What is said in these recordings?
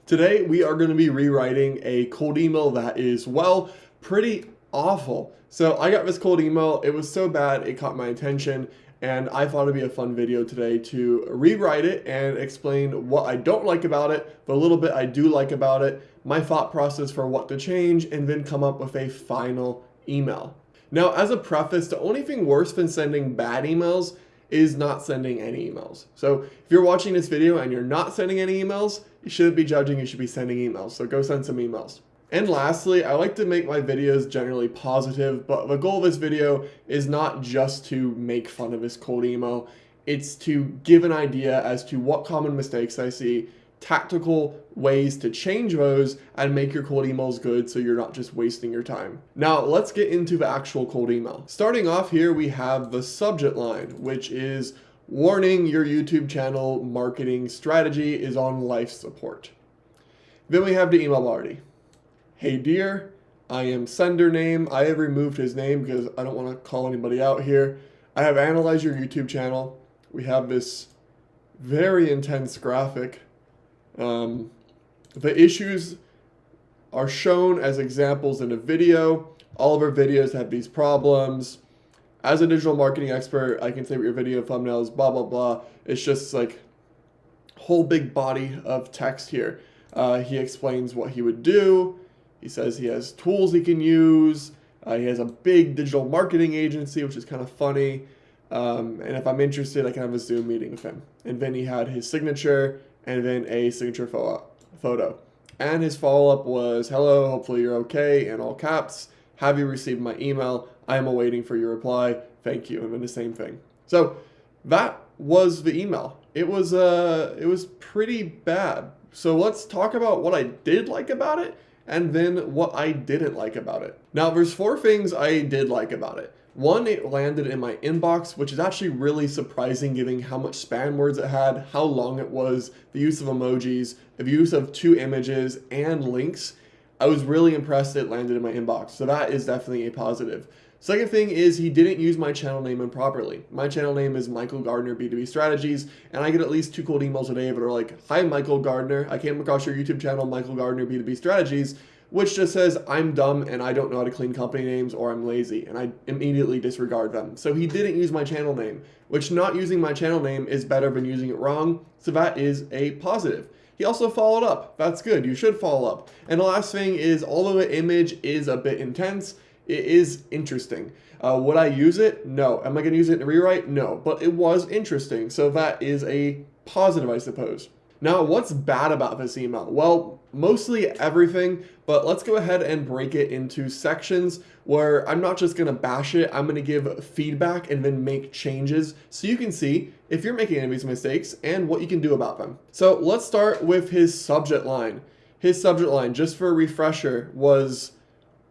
Today we are going to be rewriting a cold email that is, well, pretty awful. So I got this cold email, it was so bad it caught my attention, and I thought it'd be a fun video today to rewrite it and explain what I don't like about it, but a little bit I do like about it, my thought process for what to change, and then come up with a final email. Now, as a preface, the only thing worse than sending bad emails is not sending any emails. So if you're watching this video and you're not sending any emails, you shouldn't be judging, you should be sending emails. So go send some emails. And lastly, I like to make my videos generally positive, but the goal of this video is not just to make fun of this cold email. It's to give an idea as to what common mistakes I see, tactical ways to change those, and make your cold emails good so you're not just wasting your time. Now, let's get into the actual cold email. Starting off here, we have the subject line, which is warning, your YouTube channel marketing strategy is on life support. Then we have the email body. Hey dear, I am sender name. I have removed his name because I don't want to call anybody out here. I have analyzed your YouTube channel. We have this very intense graphic. The issues are shown as examples in a video. All of our videos have these problems. As a digital marketing expert, I can say what your video thumbnails, blah, blah, blah. It's just like a whole big body of text here. He explains what he would do. He says he has tools he can use. He has a big digital marketing agency, which is kind of funny. And if I'm interested, I can have a Zoom meeting with him. And then he had his signature and then a signature photo. And his follow-up was, hello, hopefully you're okay, in all caps. Have you received my email? I am awaiting for your reply. Thank you. And then the same thing. So that was the email. It was pretty bad. So let's talk about what I did like about it and then what I didn't like about it. Now, there's 4 things I did like about it. 1, it landed in my inbox, which is actually really surprising given how much spam words it had, how long it was, the use of emojis, the use of 2 images and links. I was really impressed it landed in my inbox, so that is definitely a positive. Second thing is he didn't use my channel name improperly. My channel name is Michael Gardiner B2B Strategies, and I get at least 2 cold emails a day that are like, hi Michael Gardiner, I came across your YouTube channel, Michael Gardiner B2B Strategies, which just says I'm dumb and I don't know how to clean company names or I'm lazy, and I immediately disregard them. So he didn't use my channel name, which not using my channel name is better than using it wrong, so that is a positive. He also followed up. That's good. You should follow up. And the last thing is, although the image is a bit intense, it is interesting. Would I use it? No. Am I going to use it in a rewrite? No. But it was interesting. So that is a positive, I suppose. Now, what's bad about this email? Well, mostly everything, but let's go ahead and break it into sections where I'm not just going to bash it. I'm going to give feedback and then make changes so you can see if you're making any of these mistakes and what you can do about them. So let's start with his subject line. His subject line, just for a refresher, was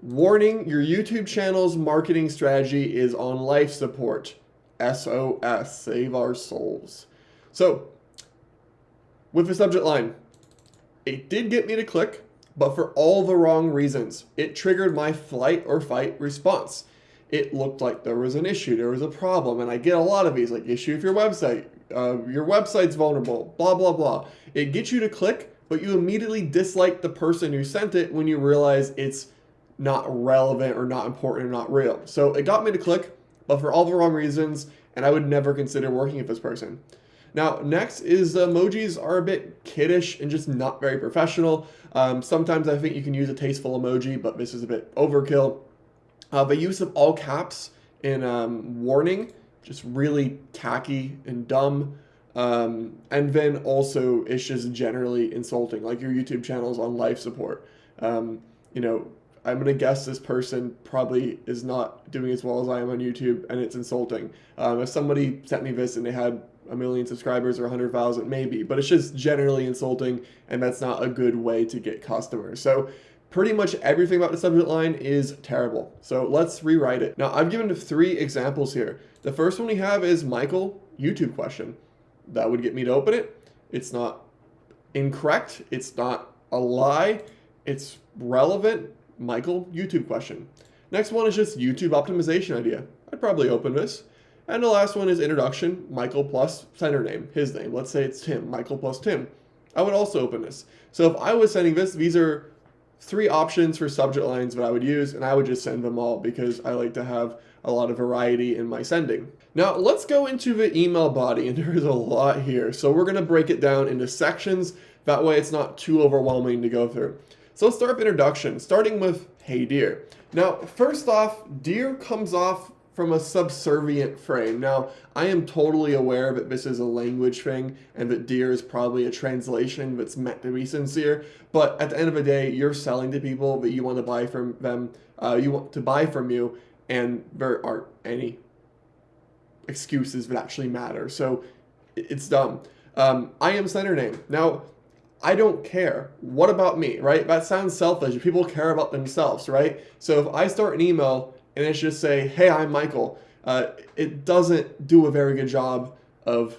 warning, your YouTube channel's marketing strategy is on life support. SOS, save our souls. So with the subject line, it did get me to click, but for all the wrong reasons. It triggered my flight or fight response. It looked like there was an issue, there was a problem, and I get a lot of these, like issue with your website's vulnerable, blah, blah, blah. It gets you to click, but you immediately dislike the person who sent it when you realize it's not relevant or not important or not real. So it got me to click, but for all the wrong reasons, and I would never consider working with this person. Now, next is emojis are a bit kiddish and just not very professional. Sometimes I think you can use a tasteful emoji, but this is a bit overkill. The use of all caps in warning, just really tacky and dumb. And then also it's just generally insulting, like your YouTube channel's on life support. I'm going to guess this person probably is not doing as well as I am on YouTube, and it's insulting. If somebody sent me this and they had 1 million subscribers or 100,000, maybe, but it's just generally insulting, and that's not a good way to get customers. So pretty much everything about the subject line is terrible. So let's rewrite it. Now, I've given 3 examples here. The first one we have is Michael, YouTube question. That would get me to open it. It's not incorrect. It's not a lie. It's relevant. Michael, YouTube question. Next one is just YouTube optimization idea. I'd probably open this. And the last one is introduction, Michael plus sender name, his name. Let's say it's Tim, Michael plus Tim. I would also open this. So if I was sending this, these are 3 options for subject lines that I would use, and I would just send them all because I like to have a lot of variety in my sending. Now let's go into the email body, and there is a lot here. So we're gonna break it down into sections. That way it's not too overwhelming to go through. So let's start with introduction, starting with, hey dear. Now, first off, dear comes off from a subservient frame. Now, I am totally aware that this is a language thing and that dear is probably a translation that's meant to be sincere, but at the end of the day, you're selling to people that you want to buy from them, you want to buy from you, and there aren't any excuses that actually matter. So it's dumb. I am sender name. Now, I don't care. What about me, right? That sounds selfish. People care about themselves, right? So if I start an email and it's just say, hey, I'm Michael, it doesn't do a very good job of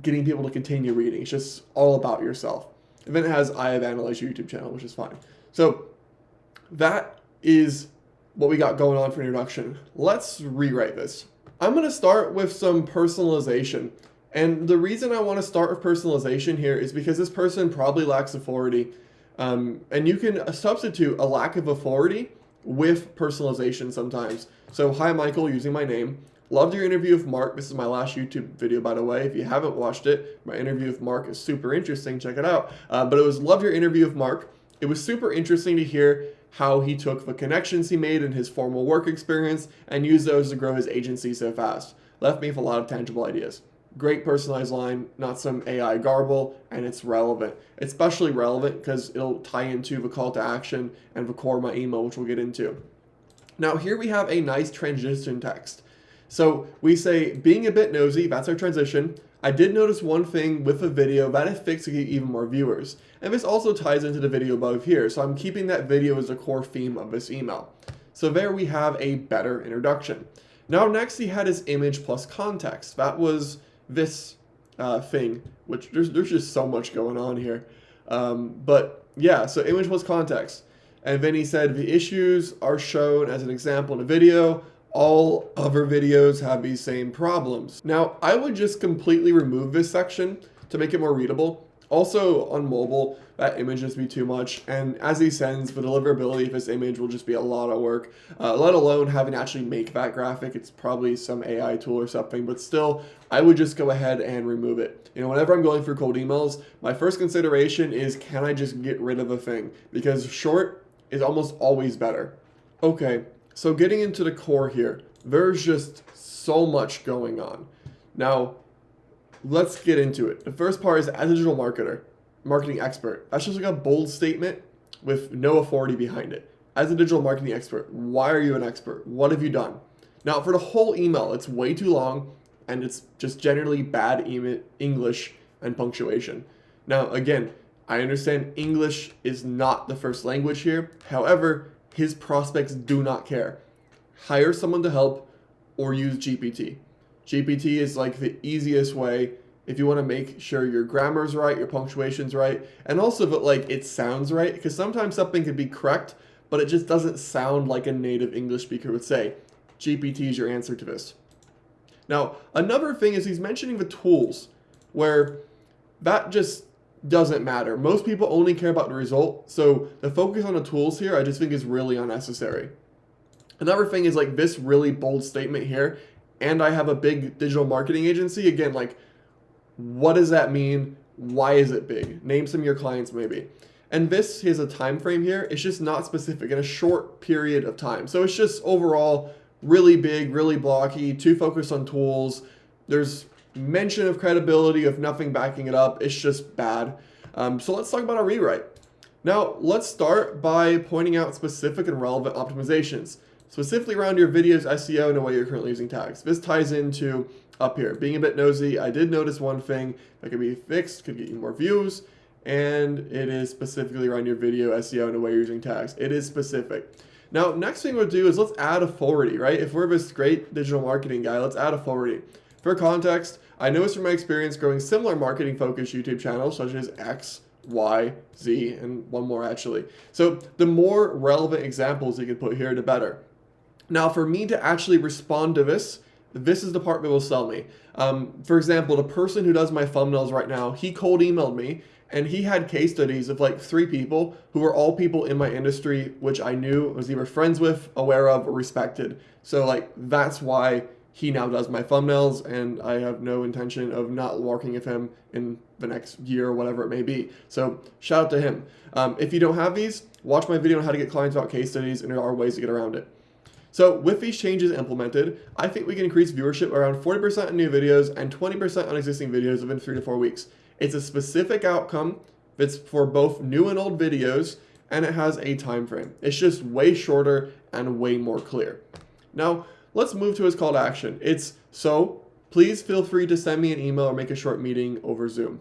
getting people to continue reading. It's just all about yourself. And then it has, I have analyzed your YouTube channel, which is fine. So that is what we got going on for introduction. Let's rewrite this. I'm going to start with some personalization. And the reason I want to start with personalization here is because this person probably lacks authority. And you can substitute a lack of authority with personalization sometimes. So, hi Michael, using my name. Loved your interview with Mark. This is my last YouTube video, by the way. If you haven't watched it, my interview with Mark is super interesting. Check it out. But it was loved your interview with Mark. It was super interesting to hear how he took the connections he made in his formal work experience and used those to grow his agency so fast. Left me with a lot of tangible ideas. Great personalized line, not some AI garble, and it's relevant. It's especially relevant because it'll tie into the call to action and the core of my email, which we'll get into. Now here we have a nice transition text. So we say, being a bit nosy, that's our transition. I did notice one thing with the video that I fixed to get even more viewers. And this also ties into the video above here. So I'm keeping that video as a core theme of this email. So there we have a better introduction. Now next he had his image plus context. That was this thing, which there's just so much going on here. But yeah, so image plus context. And then he said the issues are shown as an example in a video. All other videos have these same problems. Now, I would just completely remove this section to make it more readable. Also, on mobile, that image just be too much. And as he sends, the deliverability of this image will just be a lot of work, let alone having to actually make that graphic. It's probably some AI tool or something, but still, I would just go ahead and remove it. You know, whenever I'm going through cold emails, my first consideration is, can I just get rid of a thing? Because short is almost always better. Okay. So getting into the core here, there's just so much going on. Now, let's get into it. The first part is, as a digital marketing expert. That's just like a bold statement with no authority behind it. As a digital marketing expert, why are you an expert? What have you done? Now, for the whole email, it's way too long, and it's just generally bad English and punctuation. Now, again, I understand English is not the first language here. However, his prospects do not care. Hire someone to help or use GPT. GPT is like the easiest way if you want to make sure your grammar's right, your punctuation's right, and also that like it sounds right, because sometimes something could be correct, but it just doesn't sound like a native English speaker would say. GPT is your answer to this. Now, another thing is he's mentioning the tools, where that just doesn't matter. Most people only care about the result, so the focus on the tools here I just think is really unnecessary. Another thing is like this really bold statement here, and I have a big digital marketing agency. Again, like, what does that mean? Why is it big? Name some of your clients maybe. And this is a time frame here. It's just not specific in a short period of time. So it's just overall really big, really blocky, too focused on tools. There's mention of credibility of nothing backing it up. It's just bad. So let's talk about our rewrite. Now, let's start by pointing out specific and relevant optimizations, specifically around your video's SEO and the way you're currently using tags. This ties into up here. Being a bit nosy, I did notice one thing that could be fixed, could get you more views, and it is specifically around your video SEO and the way you're using tags. It is specific. Now, next thing we'll do is let's add authority, right? If we're this great digital marketing guy, let's add authority. For context, I noticed from my experience growing similar marketing-focused YouTube channels such as X, Y, Z, and one more actually. So the more relevant examples you can put here, the better. Now, for me to actually respond to this is the part that will sell me. For example, the person who does my thumbnails right now, he cold emailed me and he had case studies of like 3 people who were all people in my industry, which I knew, was either friends with, aware of, or respected. So like that's why he now does my thumbnails, and I have no intention of not working with him in the next year or whatever it may be. So shout out to him. If you don't have these, watch my video on how to get clients without case studies, and there are ways to get around it. So with these changes implemented, I think we can increase viewership around 40% on new videos and 20% on existing videos within 3 to 4 weeks. It's a specific outcome that's for both new and old videos, and it has a time frame. It's just way shorter and way more clear. Now, let's move to his call to action. It's, so please feel free to send me an email or make a short meeting over Zoom.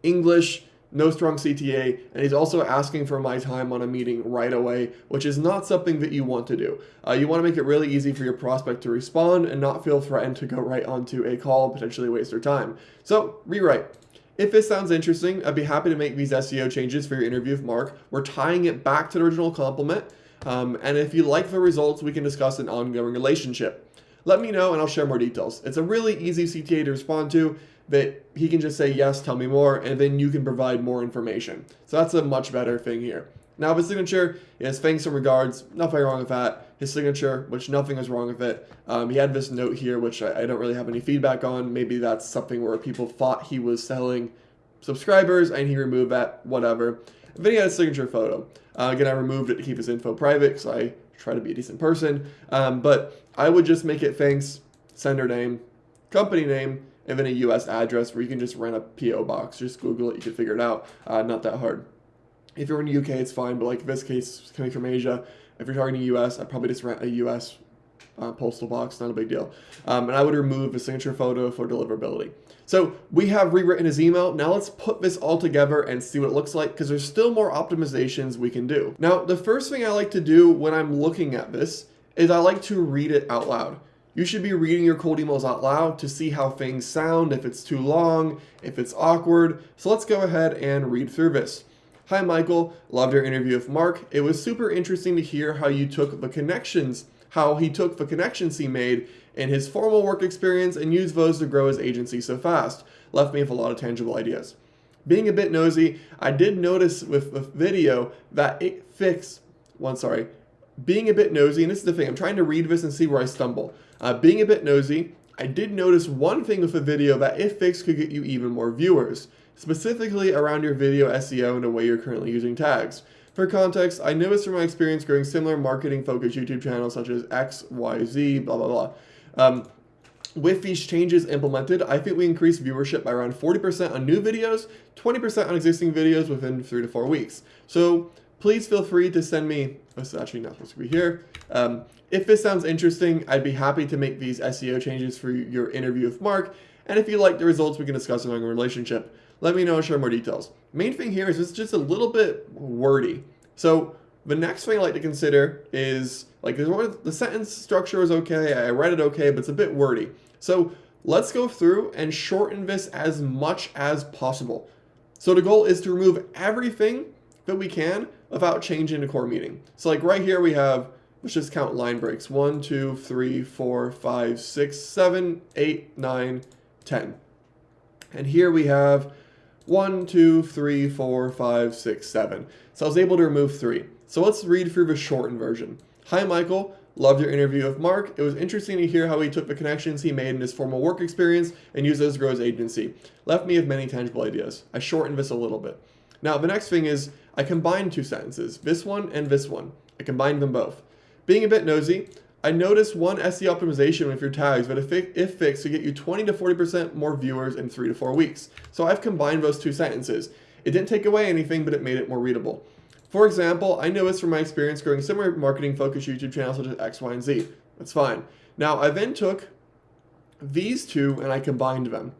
English, no strong CTA, and he's also asking for my time on a meeting right away, which is not something that you want to do. You want to make it really easy for your prospect to respond and not feel threatened to go right onto a call, potentially waste their time. So, rewrite. If this sounds interesting, I'd be happy to make these SEO changes for your interview with Mark. We're tying it back to the original compliment. And if you like the results, we can discuss an ongoing relationship. Let me know and I'll share more details. It's a really easy CTA to respond to, that he can just say, yes, tell me more, and then you can provide more information. So that's a much better thing here. Now his signature is thanks and regards, nothing wrong with that. His signature, which nothing is wrong with it. He had this note here, which I don't really have any feedback on. Maybe that's something where people thought he was selling subscribers and he removed that, whatever. And then he had a signature photo. Again, I removed it to keep his info private because I try to be a decent person. But I would just make it thanks, sender name, company name, and then a US address where you can just rent a PO box. Just Google it, you can figure it out. Not that hard. If you're in the UK, it's fine, but like in this case, coming from Asia, if you're targeting the US, I'd probably just rent a US postal box, not a big deal. And I would remove the signature photo for deliverability. So we have rewritten his email. Now let's put this all together and see what it looks like, because there's still more optimizations we can do. Now, the first thing I like to do when I'm looking at this is I like to read it out loud. You should be reading your cold emails out loud to see how things sound, if it's too long, if it's awkward. So let's go ahead and read through this. Hi, Michael. Loved your interview with Mark. It was super interesting to hear how you took the connections, how he took the connections he made in his formal work experience and used those to grow his agency so fast. Left me with a lot of tangible ideas. Being a bit nosy, I did notice with the video that it fixed, being a bit nosy, and this is the thing, I'm trying to read this and see where I stumble. Being a bit nosy, I did notice one thing with the video that if fixed could get you even more viewers, specifically around your video SEO and the way you're currently using tags. For context, I noticed from my experience growing similar marketing-focused YouTube channels such as X, Y, Z, blah, blah, blah. With these changes implemented, I think we increased viewership by around 40% on new videos, 20% on existing videos within 3 to 4 weeks. So please feel free to send me, this is actually not supposed to be here. If this sounds interesting, I'd be happy to make these SEO changes for your interview with Mark. And if you like the results, we can discuss an ongoing relationship. Let me know and share more details. Main thing here is it's just a little bit wordy. So the next thing I like to consider is, like, the sentence structure is okay, I read it okay, but it's a bit wordy. So let's go through and shorten this as much as possible. So the goal is to remove everything that we can without changing the core meaning. So like right here we have, let's just count line breaks. 1, 2, 3, 4, 5, 6, 7, 8, 9, 10. And here we have 1, 2, 3, 4, 5, 6, 7. So I was able to remove 3. So let's read through the shortened version. Hi, Michael. Loved your interview with Mark. It was interesting to hear how he took the connections he made in his formal work experience and used those to grow his agency. Left me with many tangible ideas. I shortened this a little bit. Now, the next thing is I combined 2 sentences, this one and this one. I combined them both. Being a bit nosy, I noticed one SEO optimization with your tags, but if fixed, to get you 20 to 40% more viewers in 3 to 4 weeks. So I've combined those 2 sentences. It didn't take away anything, but it made it more readable. For example, I noticed from my experience growing similar marketing-focused YouTube channels such as X, Y, and Z. That's fine. Now, I then took these 2 and I combined them.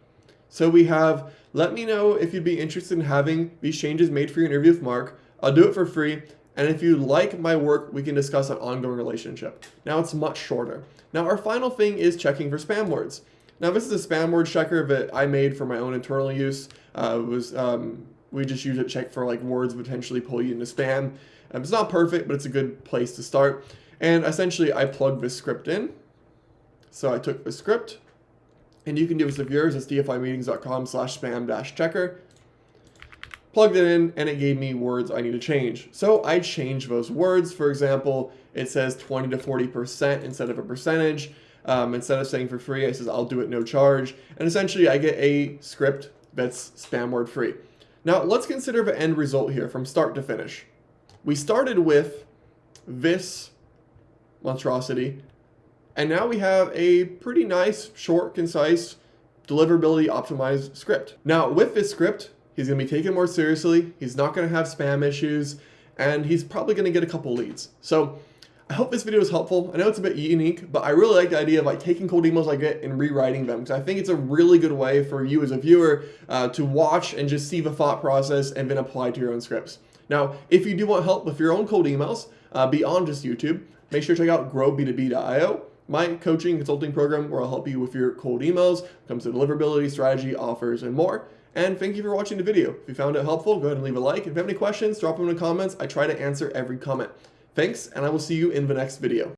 So we have, let me know if you'd be interested in having these changes made for your interview with Mark. I'll do it for free. And if you like my work, we can discuss an ongoing relationship. Now it's much shorter. Now our final thing is checking for spam words. Now this is a spam word checker that I made for my own internal use. We just use it to check for like words potentially pull you into spam. It's not perfect, but it's a good place to start. And essentially I plugged this script in. So I took the script, and you can do this with yours. It's dfimeetings.com/spam-checker. plugged it in, and it gave me words I need to change. So I changed those words. For example, it says 20 to 40% instead of a percentage. Instead of saying for free, it says I'll do it no charge. And essentially I get a script that's spam word free. Now let's consider the end result here from start to finish. We started with this monstrosity, and now we have a pretty nice, short, concise, deliverability optimized script. Now with this script, he's gonna be taken more seriously, he's not gonna have spam issues, and he's probably gonna get a couple leads. So I hope this video is helpful. I know it's a bit unique, but I really like the idea of like taking cold emails I get and rewriting them, because I think it's a really good way for you as a viewer to watch and just see the thought process and then apply to your own scripts. Now, if you do want help with your own cold emails beyond just YouTube, make sure to check out growb2b.io, my coaching and consulting program where I'll help you with your cold emails, when it comes to deliverability, strategy, offers, and more. And thank you for watching the video. If you found it helpful, go ahead and leave a like. If you have any questions, drop them in the comments. I try to answer every comment. Thanks, and I will see you in the next video.